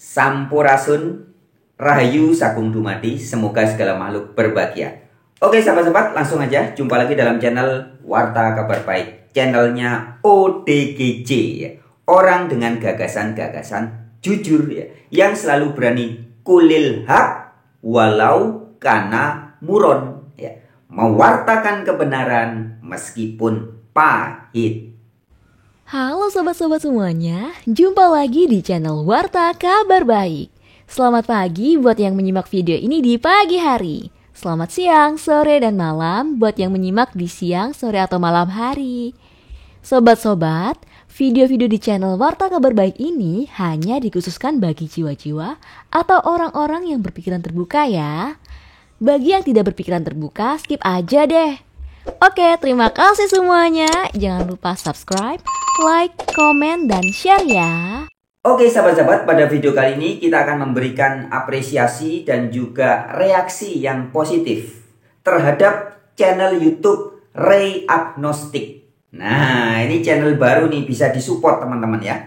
Sampurasun, Rahayu Sagung Dumadi, semoga segala makhluk berbahagia. Oke sahabat-sahabat, langsung aja jumpa lagi dalam channel Warta Kabar Baik, channelnya ODGJ ya. Orang dengan gagasan-gagasan jujur ya, yang selalu berani kulil hak walau kana muron ya, mewartakan kebenaran meskipun pahit. Halo sobat-sobat semuanya, jumpa lagi di channel Warta Kabar Baik. Selamat pagi buat yang menyimak video ini di pagi hari. Selamat siang, sore, dan malam buat yang menyimak di siang, sore, atau malam hari. Sobat-sobat, video-video di channel Warta Kabar Baik ini hanya dikhususkan bagi jiwa-jiwa atau orang-orang yang berpikiran terbuka ya. Bagi yang tidak berpikiran terbuka, skip aja deh. Oke, terima kasih semuanya. Jangan lupa subscribe, like, komen, dan share ya. Oke sahabat-sahabat, pada video kali ini kita akan memberikan apresiasi dan juga reaksi yang positif terhadap channel YouTube Ray Agnostic. Nah, ini channel baru nih, bisa disupport teman-teman ya.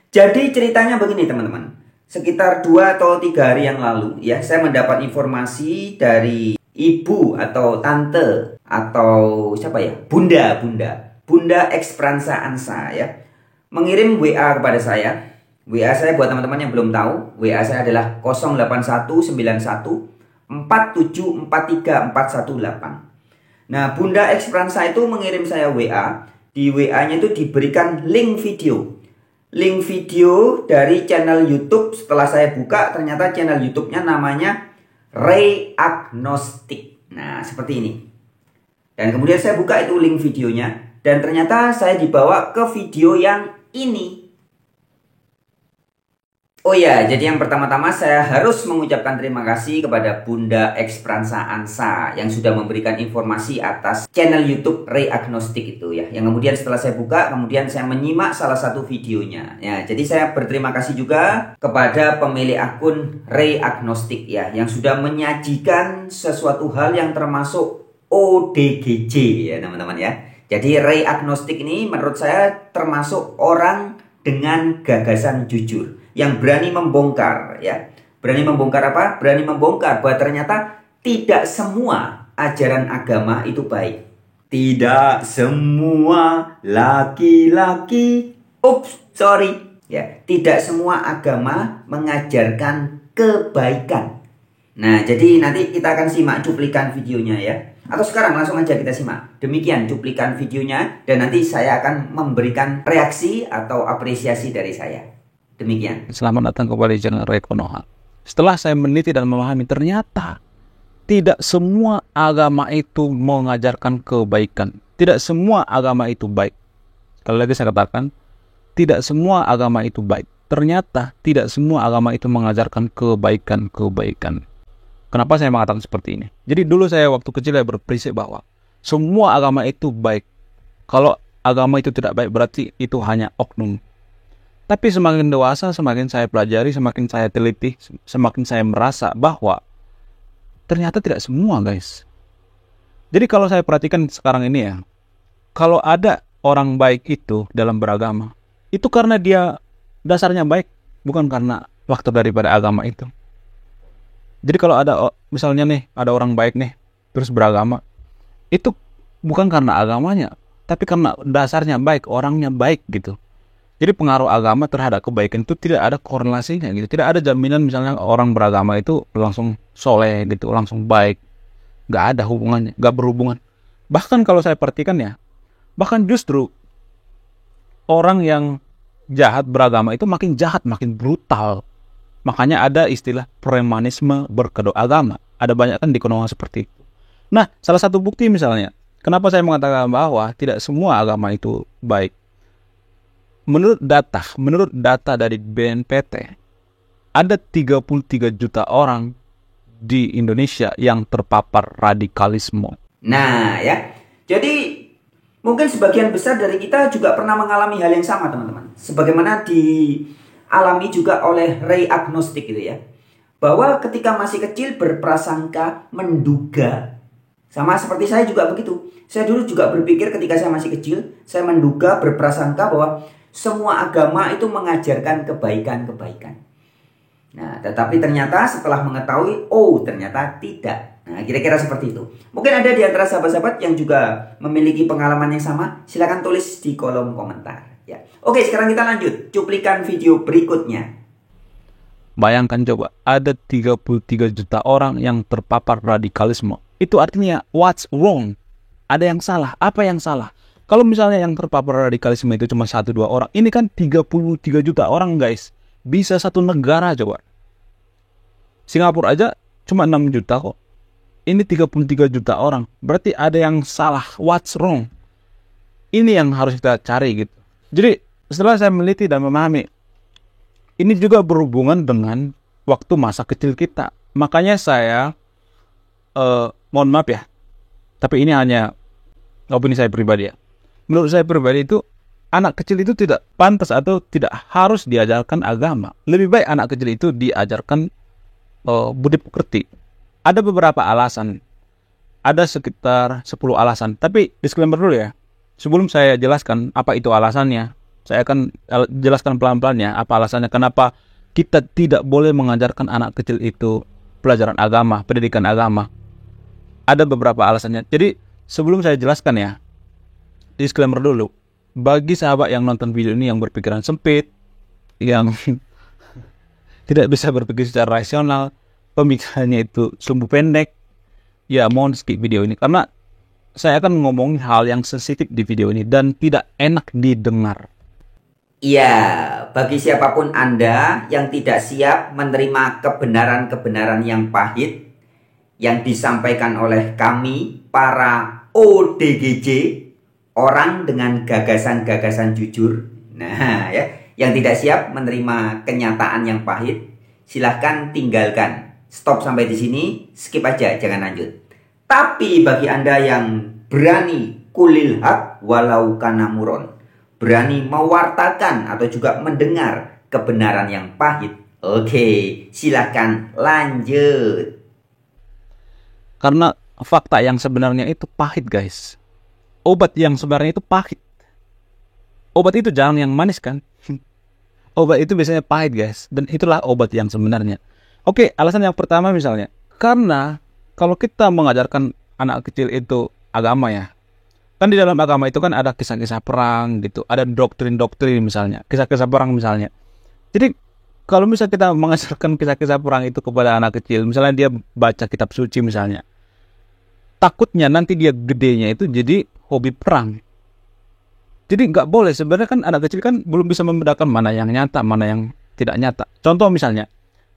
Jadi ceritanya begini teman-teman. Sekitar 2 atau 3 hari yang lalu ya, saya mendapat informasi dari ibu atau tante atau siapa ya, Bunda Expransa Ansa ya, mengirim WA kepada saya. WA saya buat teman-teman yang belum tahu, WA saya adalah 081914743418. Nah, Bunda Expransa itu mengirim saya WA. Di WA-nya itu diberikan link video. Link video dari channel YouTube. Setelah saya buka, ternyata channel YouTube-nya namanya Ray Agnostic. Nah, seperti ini. Dan kemudian saya buka itu link videonya. Dan ternyata saya dibawa ke video yang ini. Oh ya, jadi yang pertama-tama saya harus mengucapkan terima kasih kepada Bunda Expransa Ansa yang sudah memberikan informasi atas channel YouTube Ray Agnostic itu ya. Yang kemudian setelah saya buka, kemudian saya menyimak salah satu videonya. Ya, jadi saya berterima kasih juga kepada pemilik akun Ray Agnostic ya, yang sudah menyajikan sesuatu hal yang termasuk ODGJ ya teman-teman ya. Jadi Ray Agnostic ini menurut saya termasuk orang dengan gagasan jujur, yang berani membongkar ya. Berani membongkar apa? Berani membongkar bahwa ternyata tidak semua ajaran agama itu baik. Tidak semua laki-laki, ya, tidak semua agama mengajarkan kebaikan. Nah, jadi nanti kita akan simak cuplikan videonya ya. Atau sekarang langsung aja kita simak. Demikian cuplikan videonya, dan nanti saya akan memberikan reaksi atau apresiasi dari saya. Demikian. Selamat datang kembali di channel Ray Konoha. Setelah saya meneliti dan memahami, ternyata tidak semua agama itu mengajarkan kebaikan. Tidak semua agama itu baik. Sekali lagi saya katakan, tidak semua agama itu baik. Ternyata tidak semua agama itu mengajarkan kebaikan. Kenapa saya mengatakan seperti ini? Jadi dulu saya waktu kecil saya berprinsip bahwa semua agama itu baik. Kalau agama itu tidak baik berarti itu hanya oknum. Tapi semakin dewasa, semakin saya pelajari, semakin saya teliti, semakin saya merasa bahwa ternyata tidak semua guys. Jadi kalau saya perhatikan sekarang ini ya, kalau ada orang baik itu dalam beragama, itu karena dia dasarnya baik, bukan karena faktor daripada agama itu. Jadi kalau ada misalnya nih, ada orang baik nih, terus beragama, itu bukan karena agamanya, tapi karena dasarnya baik, orangnya baik gitu. Jadi pengaruh agama terhadap kebaikan itu tidak ada korelasinya gitu. Tidak ada jaminan misalnya orang beragama itu langsung soleh gitu, langsung baik. Gak ada hubungannya, gak berhubungan. Bahkan kalau saya perhatikan ya, bahkan justru orang yang jahat beragama itu makin jahat, makin brutal. Makanya ada istilah premanisme berkedok agama. Ada banyak kan di Konoha seperti itu. Nah, salah satu bukti misalnya, kenapa saya mengatakan bahwa tidak semua agama itu baik. Menurut data dari BNPT, ada 33 juta orang di Indonesia yang terpapar radikalisme. Nah ya, jadi mungkin sebagian besar dari kita juga pernah mengalami hal yang sama teman-teman. Sebagaimana dialami juga oleh Ray Agnostic gitu ya. Bahwa ketika masih kecil berprasangka, menduga. Sama seperti saya juga begitu. Saya dulu juga berpikir ketika saya masih kecil, saya menduga, berprasangka bahwa semua agama itu mengajarkan kebaikan-kebaikan. Nah, tetapi ternyata setelah mengetahui, oh ternyata tidak. Nah, kira-kira seperti itu. Mungkin ada di antara sahabat-sahabat yang juga memiliki pengalaman yang sama. Silahkan tulis di kolom komentar. Ya. Oke, sekarang kita lanjut. Cuplikan video berikutnya. Bayangkan coba, ada 33 juta orang yang terpapar radikalisme. Itu artinya, what's wrong? Ada yang salah. Apa yang salah? Kalau misalnya yang terpapar radikalisme itu cuma 1-2 orang, ini kan 33 juta orang guys. Bisa satu negara coba. Singapura aja cuma 6 juta kok. Ini 33 juta orang. Berarti ada yang salah. What's wrong? Ini yang harus kita cari gitu. Jadi setelah saya meneliti dan memahami, ini juga berhubungan dengan waktu masa kecil kita. Makanya saya, mohon maaf ya, tapi ini hanya opini saya pribadi ya. Menurut saya pribadi itu, anak kecil itu tidak pantas atau tidak harus diajarkan agama. Lebih baik anak kecil itu diajarkan budi pekerti. Ada beberapa alasan. Ada sekitar 10 alasan. Tapi disclaimer dulu ya. Sebelum saya jelaskan apa itu alasannya, saya akan jelaskan pelan-pelan ya apa alasannya. Kenapa kita tidak boleh mengajarkan anak kecil itu pelajaran agama, pendidikan agama. Ada beberapa alasannya. Jadi sebelum saya jelaskan ya, disclaimer dulu. Bagi sahabat yang nonton video ini yang berpikiran sempit, yang tidak bisa berpikir secara rasional, pemikirannya itu sumbu pendek, ya mohon skip video ini. Karena saya akan ngomongin hal yang sensitif di video ini dan tidak enak didengar. Iya, bagi siapapun Anda yang tidak siap menerima kebenaran-kebenaran yang pahit yang disampaikan oleh kami, para ODGJ, orang dengan gagasan-gagasan jujur. Nah ya, yang tidak siap menerima kenyataan yang pahit, silahkan tinggalkan. Stop sampai di sini, skip aja, jangan lanjut. Tapi bagi Anda yang berani kulil haq walau kana muron, berani mewartakan atau juga mendengar kebenaran yang pahit, oke, silahkan lanjut. Karena fakta yang sebenarnya itu pahit guys. Obat yang sebenarnya itu pahit. Obat itu jangan yang manis kan. Obat itu biasanya pahit guys. Dan itulah obat yang sebenarnya. Oke, alasan yang pertama misalnya. Karena kalau kita mengajarkan anak kecil itu agama ya. Kan di dalam agama itu kan ada kisah-kisah perang gitu. Ada doktrin-doktrin misalnya. Kisah-kisah perang misalnya. Jadi kalau misalnya kita mengajarkan kisah-kisah perang itu kepada anak kecil. Misalnya dia baca kitab suci misalnya. Takutnya nanti dia gedenya itu jadi hobi perang. Jadi nggak boleh. Sebenarnya kan anak kecil kan belum bisa membedakan mana yang nyata, mana yang tidak nyata. Contoh misalnya,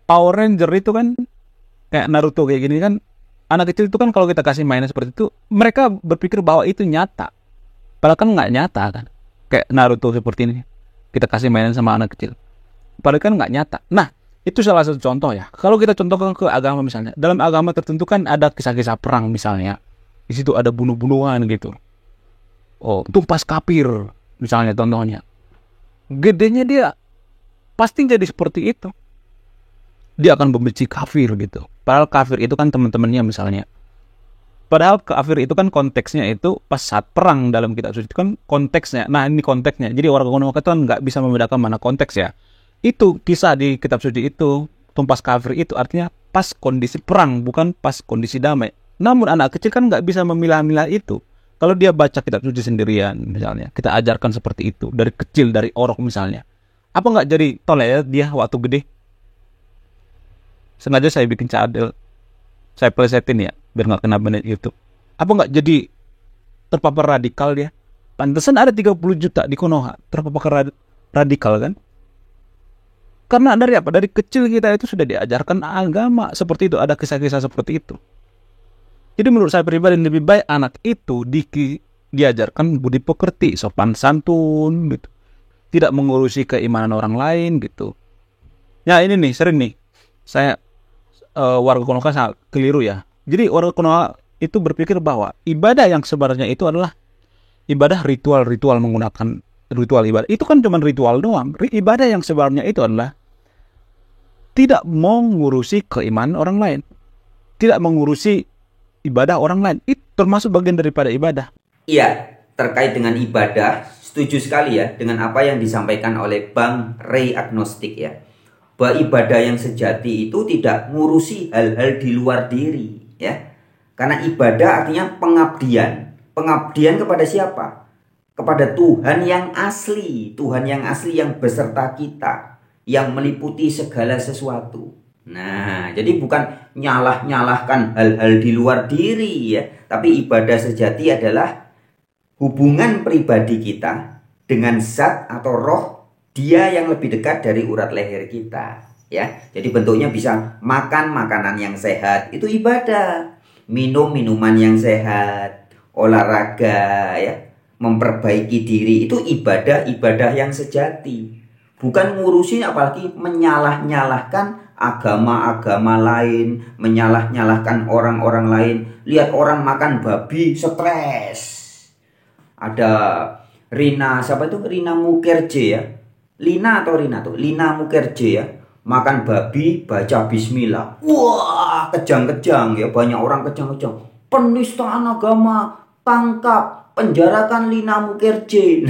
Power Ranger itu kan kayak Naruto kayak gini kan. Anak kecil itu kan kalau kita kasih mainan seperti itu, mereka berpikir bahwa itu nyata. Padahal kan nggak nyata kan. Kayak Naruto seperti ini. Kita kasih mainan sama anak kecil. Padahal kan nggak nyata. Nah, itu salah satu contoh ya. Kalau kita contohkan ke agama misalnya. Dalam agama tertentu kan ada kisah-kisah perang misalnya. Di situ ada bunuh-bunuhan gitu. Oh, tumpas kafir misalnya contohnya. Gedenya dia pasti jadi seperti itu. Dia akan membenci kafir gitu. Padahal kafir itu kan teman-temannya misalnya. Padahal kafir itu kan konteksnya itu pas saat perang dalam kitab suci itu kan konteksnya. Nah ini konteksnya. Jadi orang kuno itu kan nggak bisa membedakan mana konteks ya. Itu kisah di kitab suci itu, tumpas kafir itu artinya pas kondisi perang, bukan pas kondisi damai. Namun anak kecil kan nggak bisa memilah-milah itu. Kalau dia baca kitab suci sendirian misalnya, kita ajarkan seperti itu dari kecil, dari orok misalnya. Apa nggak jadi toleh dia waktu gede? Sengaja saya bikin cadel, saya plesetin ya, biar nggak kena banned YouTube. Apa nggak jadi terpapar radikal dia? Pantesan ada 30 juta di Konoha terpapar radikal kan? Karena dari apa? Dari kecil kita itu sudah diajarkan agama seperti itu, ada kisah-kisah seperti itu. Jadi menurut saya pribadi lebih baik anak itu diajarkan budi pekerti, sopan santun gitu. Tidak mengurusi keimanan orang lain gitu. Ya ini nih, sering nih. Saya warga Konoha sangat keliru ya. Jadi warga Konoha itu berpikir bahwa ibadah yang sebenarnya itu adalah ibadah ritual-ritual menggunakan ritual ibadah. Itu kan cuma ritual doang. Ibadah yang sebenarnya itu adalah tidak mengurusi keimanan orang lain. Tidak mengurusi ibadah orang lain. Itu termasuk bagian daripada ibadah. Iya, terkait dengan ibadah, setuju sekali ya dengan apa yang disampaikan oleh Bang Ray Agnostik ya. bahwa ibadah yang sejati itu tidak ngurusi hal-hal di luar diri, ya. Karena ibadah artinya pengabdian. Pengabdian kepada siapa? Kepada Tuhan yang asli, Tuhan yang asli yang beserta kita, yang meliputi segala sesuatu. Nah, jadi bukan nyalahkan hal-hal di luar diri, ya, tapi ibadah sejati adalah hubungan pribadi kita dengan zat atau roh Dia yang lebih dekat dari urat leher kita, ya. Jadi bentuknya bisa makan makanan yang sehat, itu ibadah. Minum minuman yang sehat, olahraga, ya, memperbaiki diri, itu ibadah yang sejati. Bukan ngurusin apalagi menyalah-nyalahkan agama-agama lain, menyalah-nyalahkan orang-orang lain. Lihat orang makan babi stres. Ada siapa itu? Rina Mukherjee, ya. Lina Mukherjee, ya. Makan babi, baca bismillah. Wah, kejang-kejang, ya. Banyak orang kejang-kejang. Penistaan agama, tangkap, penjarakan Lina Mukherjee.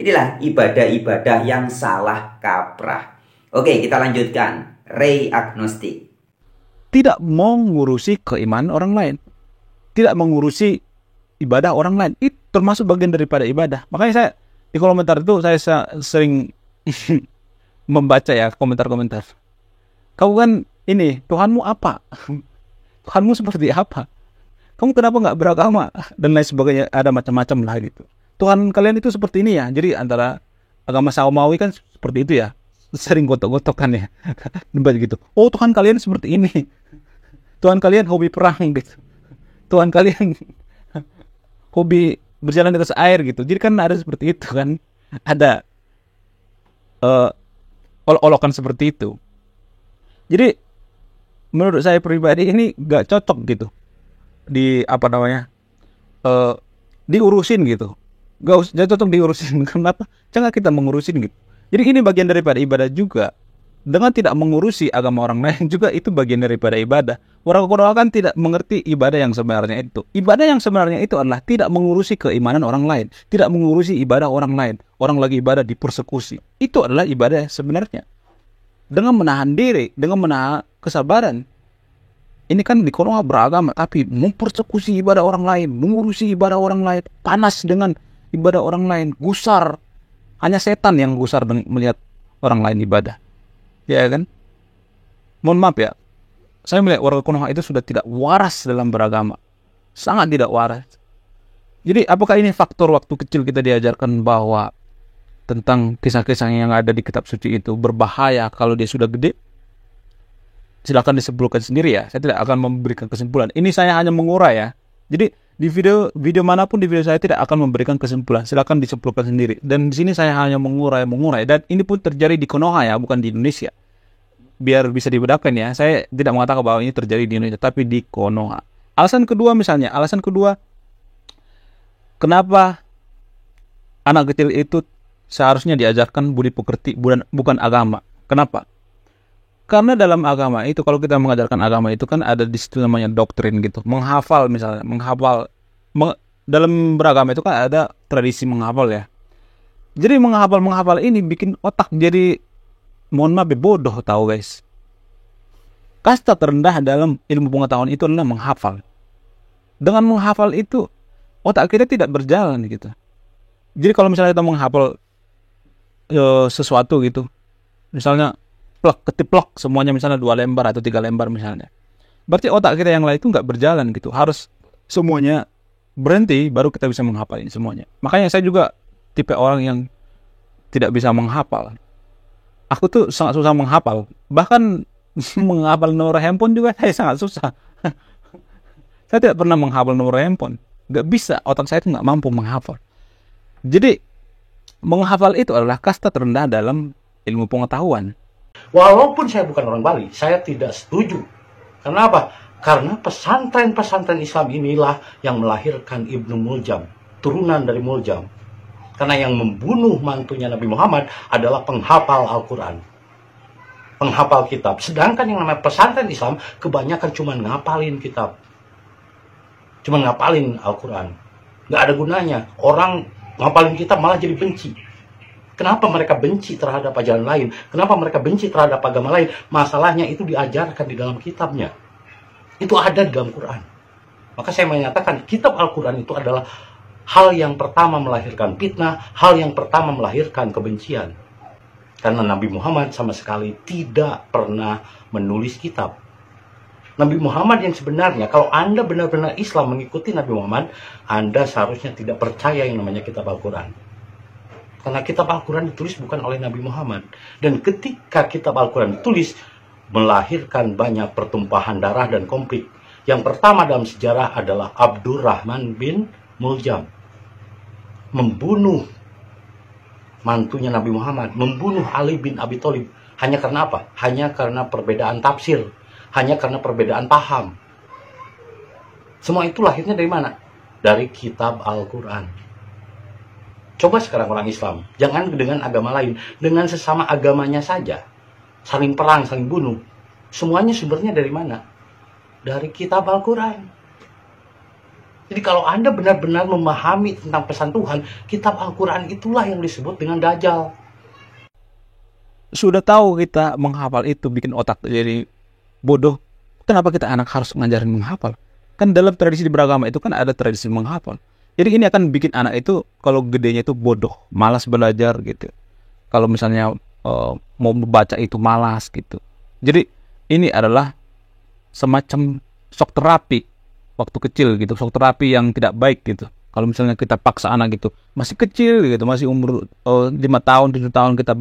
Inilah ibadah-ibadah yang salah kaprah. Oke, kita lanjutkan. Ray agnostik. Tidak mengurusi keimanan orang lain. Tidak mengurusi ibadah orang lain. Itu termasuk bagian daripada ibadah. Makanya saya di komentar itu saya sering membaca ya komentar-komentar. Kamu kan ini, Tuhanmu apa? Tuhanmu seperti apa? Kamu kenapa nggak beragama? Dan lain sebagainya, ada macam-macam lah gitu. Tuhan kalian itu seperti ini ya. Jadi antara agama Samawi kan seperti itu ya. Sering gotok-gotokan ya. Debat gitu. Oh, Tuhan kalian seperti ini. Tuhan kalian hobi perang gitu. Tuhan kalian hobi berjalan di atas air gitu. Jadi kan ada seperti itu kan. Ada olok-olokan seperti itu. Jadi menurut saya pribadi ini gak cocok gitu. Diurusin gitu. Gak cocok diurusin. Kenapa? Jangan kita mengurusin gitu. Jadi ini bagian daripada ibadah juga. Dengan tidak mengurusi agama orang lain juga itu bagian daripada ibadah. Orang Konoha kan tidak mengerti ibadah yang sebenarnya itu. Ibadah yang sebenarnya itu adalah tidak mengurusi keimanan orang lain. Tidak mengurusi ibadah orang lain. Orang lagi ibadah dipersekusi. Itu adalah ibadah sebenarnya. Dengan menahan diri, dengan menahan kesabaran. Ini kan di Konoha beragama, tapi mempersekusi ibadah orang lain. Mengurusi ibadah orang lain. Panas dengan ibadah orang lain. Gusar. Hanya setan yang gusar melihat orang lain ibadah. Ya kan? Mohon maaf ya. Saya melihat warga Konoha itu sudah tidak waras dalam beragama. Sangat tidak waras. Jadi apakah ini faktor waktu kecil kita diajarkan bahwa tentang kisah-kisah yang ada di kitab suci itu berbahaya kalau dia sudah gede? Silakan disimpulkan sendiri ya. Saya tidak akan memberikan kesimpulan. Ini saya hanya mengurai ya. Jadi di video manapun di video saya tidak akan memberikan kesimpulan. Silakan disimpulkan sendiri. Dan di sini saya hanya mengurai. Dan ini pun terjadi di Konoha ya, bukan di Indonesia. Biar bisa dibedakan ya. Saya tidak mengatakan bahwa ini terjadi di Indonesia, tapi di Konoha. Alasan kedua, kenapa anak kecil itu seharusnya diajarkan budi pekerti bukan agama? Kenapa? Karena dalam agama itu, kalau kita mengajarkan agama itu kan ada di situ namanya doktrin gitu. Menghafal misalnya, dalam beragama itu kan ada tradisi menghafal ya. Jadi menghafal ini bikin otak jadi, mohon maaf, bodoh tahu guys. Kasta terendah dalam ilmu pengetahuan itu adalah menghafal. Dengan menghafal itu otak kita tidak berjalan gitu. Jadi kalau misalnya kita menghafal sesuatu gitu, misalnya ketiplok semuanya misalnya 2 lembar atau 3 lembar misalnya, berarti otak kita yang lain itu nggak berjalan gitu. Harus semuanya berhenti baru kita bisa menghafal ini semuanya. Makanya saya juga tipe orang yang tidak bisa menghafal. Aku tuh sangat susah menghafal. Bahkan menghafal nomor handphone juga saya sangat susah. Saya tidak pernah menghafal nomor handphone. Nggak bisa, otak saya itu nggak mampu menghafal. Jadi menghafal itu adalah kasta terendah dalam ilmu pengetahuan. Walaupun saya bukan orang Bali, saya tidak setuju. Kenapa? Karena pesantren-pesantren Islam inilah yang melahirkan Ibnu Muljam, turunan dari Muljam. Karena yang membunuh mantunya Nabi Muhammad adalah penghafal Al-Quran, penghafal kitab. Sedangkan yang namanya pesantren Islam kebanyakan cuma ngapalin kitab, cuma ngapalin Al-Quran. Nggak ada gunanya. Orang ngapalin kitab malah jadi benci. Kenapa mereka benci terhadap ajaran lain? Kenapa mereka benci terhadap agama lain? Masalahnya itu diajarkan di dalam kitabnya. Itu ada di dalam Quran. Maka saya menyatakan kitab Al-Quran itu adalah hal yang pertama melahirkan fitnah, hal yang pertama melahirkan kebencian. Karena Nabi Muhammad sama sekali tidak pernah menulis kitab. Nabi Muhammad yang sebenarnya, kalau Anda benar-benar Islam mengikuti Nabi Muhammad, Anda seharusnya tidak percaya yang namanya kitab Al-Quran. Karena kitab Al-Quran ditulis bukan oleh Nabi Muhammad. Dan ketika kitab Al-Quran ditulis, melahirkan banyak pertumpahan darah dan konflik. Yang pertama dalam sejarah adalah Abdurrahman bin Muljam. Membunuh mantunya Nabi Muhammad, membunuh Ali bin Abi Thalib. Hanya karena apa? Hanya karena perbedaan tafsir, hanya karena perbedaan paham. Semua itu lahirnya dari mana? Dari kitab Al-Quran. Coba sekarang orang Islam, jangan dengan agama lain, dengan sesama agamanya saja, saling perang, saling bunuh. Semuanya sumbernya dari mana? Dari kitab Al-Quran. Jadi kalau Anda benar-benar memahami tentang pesan Tuhan, kitab Al-Quran itulah yang disebut dengan Dajjal. Sudah tahu kita menghafal itu bikin otak jadi bodoh. Kenapa kita anak harus ngajarin menghafal? Kan dalam tradisi beragama itu kan ada tradisi menghafal. Jadi ini akan bikin anak itu kalau gedenya itu bodoh, malas belajar gitu. Kalau misalnya mau membaca itu malas gitu. Jadi ini adalah semacam shock terapi waktu kecil gitu, shock terapi yang tidak baik gitu. Kalau misalnya kita paksa anak gitu, masih kecil gitu, masih umur 5 tahun, 7 tahun kita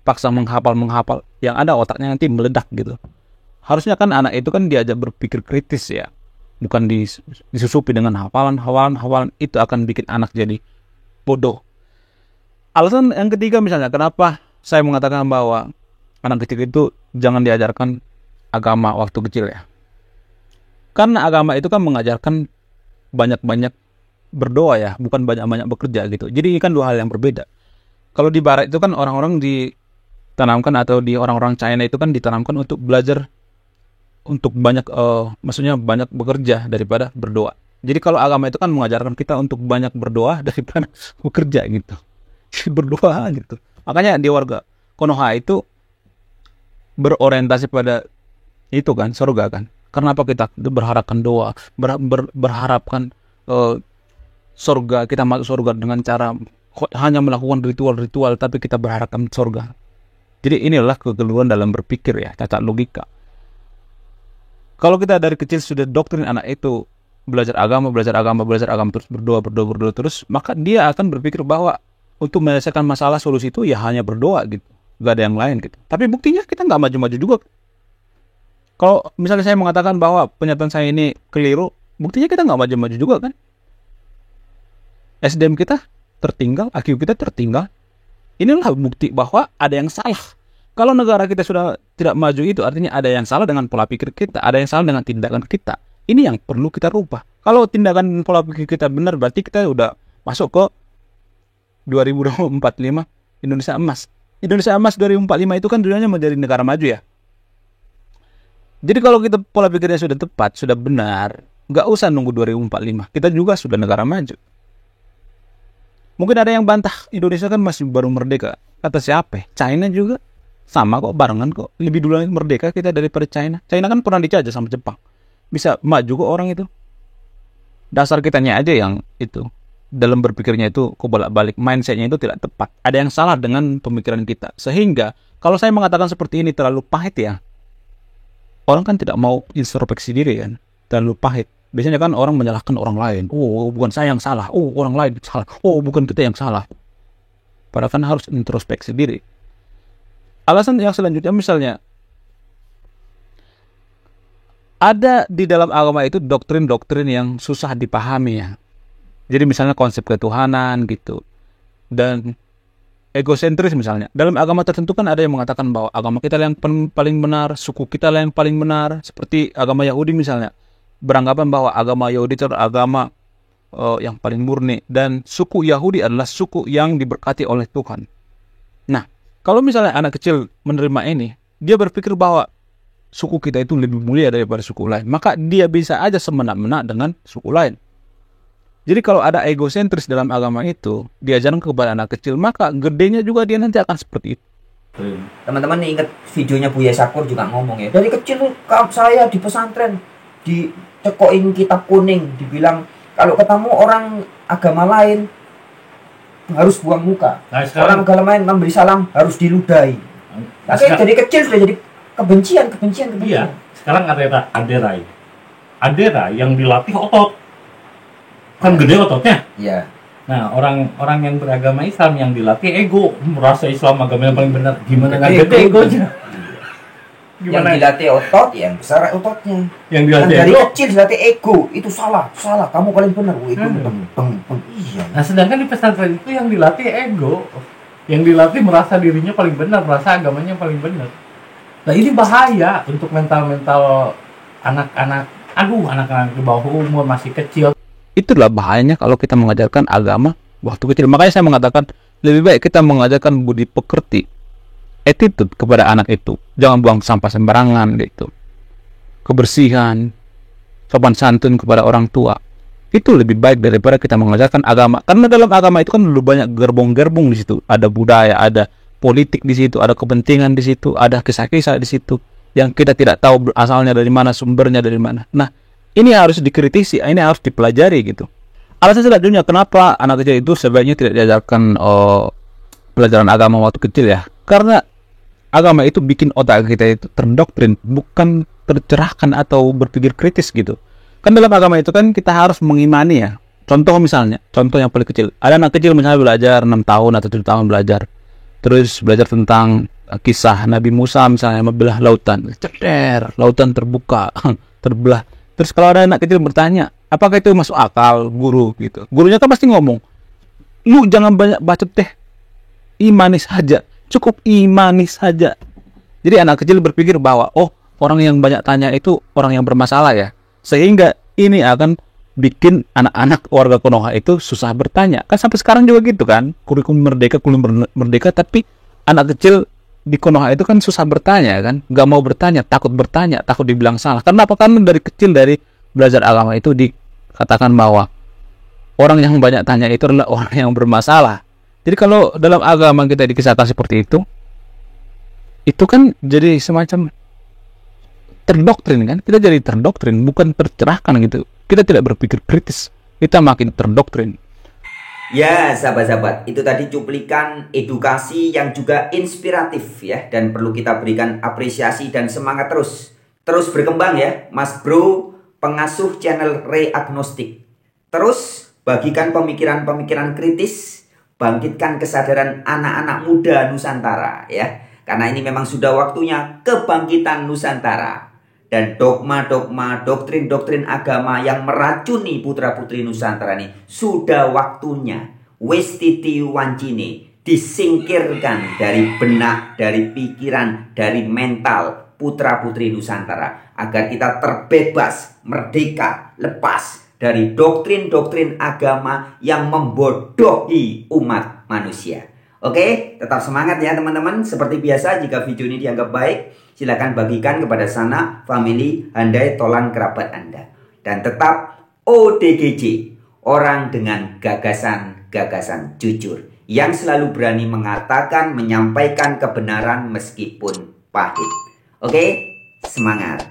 paksa menghafal, yang ada otaknya nanti meledak gitu. Harusnya kan anak itu kan diajak berpikir kritis ya, bukan disusupi dengan hafalan itu akan bikin anak jadi bodoh. Alasan yang ketiga misalnya, kenapa saya mengatakan bahwa anak kecil itu jangan diajarkan agama waktu kecil ya. Karena agama itu kan mengajarkan banyak-banyak berdoa ya, bukan banyak-banyak bekerja gitu. Jadi ini kan dua hal yang berbeda. Kalau di barat itu kan orang-orang ditanamkan, atau di orang-orang China itu kan ditanamkan untuk belajar, untuk banyak, maksudnya banyak bekerja daripada berdoa. Jadi kalau agama itu kan mengajarkan kita untuk banyak berdoa daripada bekerja gitu. Berdoa gitu. Makanya di warga Konoha itu berorientasi pada itu kan, surga kan. Kenapa kita berharapkan doa, berharapkan surga, kita masuk surga dengan cara hanya melakukan ritual-ritual, tapi kita berharapkan surga. Jadi inilah kekeliruan dalam berpikir ya, cacat logika. Kalau kita dari kecil sudah doktrin anak itu belajar agama terus berdoa terus, maka dia akan berpikir bahwa untuk menyelesaikan masalah, solusi itu ya hanya berdoa gitu, gak ada yang lain gitu. Tapi buktinya kita nggak maju-maju juga. Kalau misalnya saya mengatakan bahwa pernyataan saya ini keliru, buktinya kita nggak maju-maju juga kan. SDM kita tertinggal, IQ kita tertinggal. Inilah bukti bahwa ada yang salah. Kalau negara kita sudah tidak maju, itu artinya ada yang salah dengan pola pikir kita, ada yang salah dengan tindakan kita. Ini yang perlu kita rubah. Kalau tindakan pola pikir kita benar, berarti kita udah masuk ke 2045 Indonesia emas. Indonesia emas 2045 itu kan dunianya menjadi negara maju ya. Jadi kalau kita pola pikirnya sudah tepat, sudah benar, nggak usah nunggu 2045. Kita juga sudah negara maju. Mungkin ada yang bantah, Indonesia kan masih baru merdeka. Kata siapa? China juga sama kok, barengan kok. Lebih dulu merdeka kita daripada China. China kan pernah dijajah sama Jepang. Bisa maju kok orang itu. Dasar kitanya aja yang itu. Dalam berpikirnya itu kebolak-balik, mindsetnya itu tidak tepat. Ada yang salah dengan pemikiran kita. Sehingga kalau saya mengatakan seperti ini terlalu pahit ya, orang kan tidak mau introspeksi diri kan, terlalu pahit. Biasanya kan orang menyalahkan orang lain. Oh, bukan saya yang salah. Oh, orang lain salah. Oh, bukan kita yang salah. Padahal kan harus introspeksi diri. Alasan yang selanjutnya misalnya, ada di dalam agama itu doktrin-doktrin yang susah dipahami ya. Jadi misalnya konsep ketuhanan gitu. Dan egosentris misalnya. Dalam agama tertentu kan ada yang mengatakan bahwa agama kita yang paling benar, suku kita yang paling benar. Seperti agama Yahudi misalnya. Beranggapan bahwa agama Yahudi itu adalah agama yang paling murni. Dan suku Yahudi adalah suku yang diberkati oleh Tuhan. Nah, kalau misalnya anak kecil menerima ini, dia berpikir bahwa suku kita itu lebih mulia daripada suku lain. Maka dia bisa aja semena-mena dengan suku lain. Jadi kalau ada egosentris dalam agama itu diajarkan kepada anak kecil, maka gedenya juga dia nanti akan seperti itu. Teman-teman ingat videonya Buya Syakur juga ngomong ya, dari kecil tuh saya di pesantren dicekokin kitab kuning, dibilang kalau ketemu orang agama lain harus buang muka. Nah, sekarang, orang agama lain memberi salam harus diludahi. Nah, dari kecil sudah jadi kebencian. Iya, sekarang ada Rai yang dilatih otot. Kan gede ototnya. Iya. Nah, orang yang beragama Islam yang dilatih ego, merasa Islam agama yang paling benar. Gimana nggak gede egonya? Yang dilatih otot, yang besar ototnya. Yang dilatih dari ego, kecil dilatih ego, itu salah, kamu paling benar. Itu iya. Nah, sedangkan di pesantren itu yang dilatih ego, yang dilatih merasa dirinya paling benar, merasa agamanya paling benar. Nah, ini bahaya untuk mental anak-anak di bawah umur masih kecil. Itulah bahayanya kalau kita mengajarkan agama waktu kecil. Makanya saya mengatakan lebih baik kita mengajarkan budi pekerti, attitude kepada anak itu. Jangan buang sampah sembarangan gitu. Kebersihan, sopan santun kepada orang tua. Itu lebih baik daripada kita mengajarkan agama. Karena dalam agama itu kan lebih banyak gerbong-gerbong di situ. Ada budaya, ada politik di situ, ada kepentingan di situ, ada kisah-kisah di situ yang kita tidak tahu asalnya dari mana, sumbernya dari mana. Nah, ini harus dikritisi, ini harus dipelajari gitu. Alasan selanjutnya kenapa anak kecil itu sebaiknya tidak diajarkan pelajaran agama waktu kecil ya? Karena agama itu bikin otak kita itu terdoktrin, bukan tercerahkan atau berpikir kritis gitu. Kan dalam agama itu kan kita harus mengimani ya. Contoh misalnya, contoh yang paling kecil. Ada anak kecil misalnya belajar 6 tahun atau 7 tahun belajar. Terus belajar tentang kisah Nabi Musa misalnya membelah lautan. Ceder, lautan terbuka, terbelah. Terus kalau ada anak kecil bertanya, apakah itu masuk akal guru gitu? Gurunya kan pasti ngomong, lu jangan banyak bacot deh, imani saja, cukup imani saja. Jadi anak kecil berpikir bahwa orang yang banyak tanya itu orang yang bermasalah ya. Sehingga ini akan bikin anak-anak warga Konoha itu susah bertanya. Kan sampai sekarang juga gitu kan, kurikulum merdeka, tapi anak kecil di Konoha itu kan susah bertanya kan, nggak mau bertanya, takut dibilang salah. Kenapa? Karena dari kecil, dari belajar agama itu dikatakan bahwa orang yang banyak tanya itu adalah orang yang bermasalah. Jadi kalau dalam agama kita dikisahkan seperti itu kan jadi semacam terdoktrin kan, kita jadi terdoktrin, bukan tercerahkan gitu. Kita tidak berpikir kritis, kita makin terdoktrin. Ya, sahabat-sahabat, itu tadi cuplikan edukasi yang juga inspiratif ya, dan perlu kita berikan apresiasi dan semangat terus berkembang ya, Mas Bro, pengasuh channel Ray Agnostik. Terus bagikan pemikiran-pemikiran kritis, bangkitkan kesadaran anak-anak muda Nusantara ya, karena ini memang sudah waktunya kebangkitan Nusantara. Dan dogma-dogma, doktrin-doktrin agama yang meracuni putra-putri Nusantara ini sudah waktunya wis titi wancine disingkirkan dari benak, dari pikiran, dari mental putra-putri Nusantara, agar kita terbebas, merdeka, lepas dari doktrin-doktrin agama yang membodohi umat manusia. Oke, tetap semangat ya teman-teman. Seperti biasa, jika video ini dianggap baik, silakan bagikan kepada sanak, family, handai, tolan, kerabat Anda. Dan tetap ODGJ, orang dengan gagasan jujur, yang selalu berani mengatakan, menyampaikan kebenaran meskipun pahit. Oke, semangat.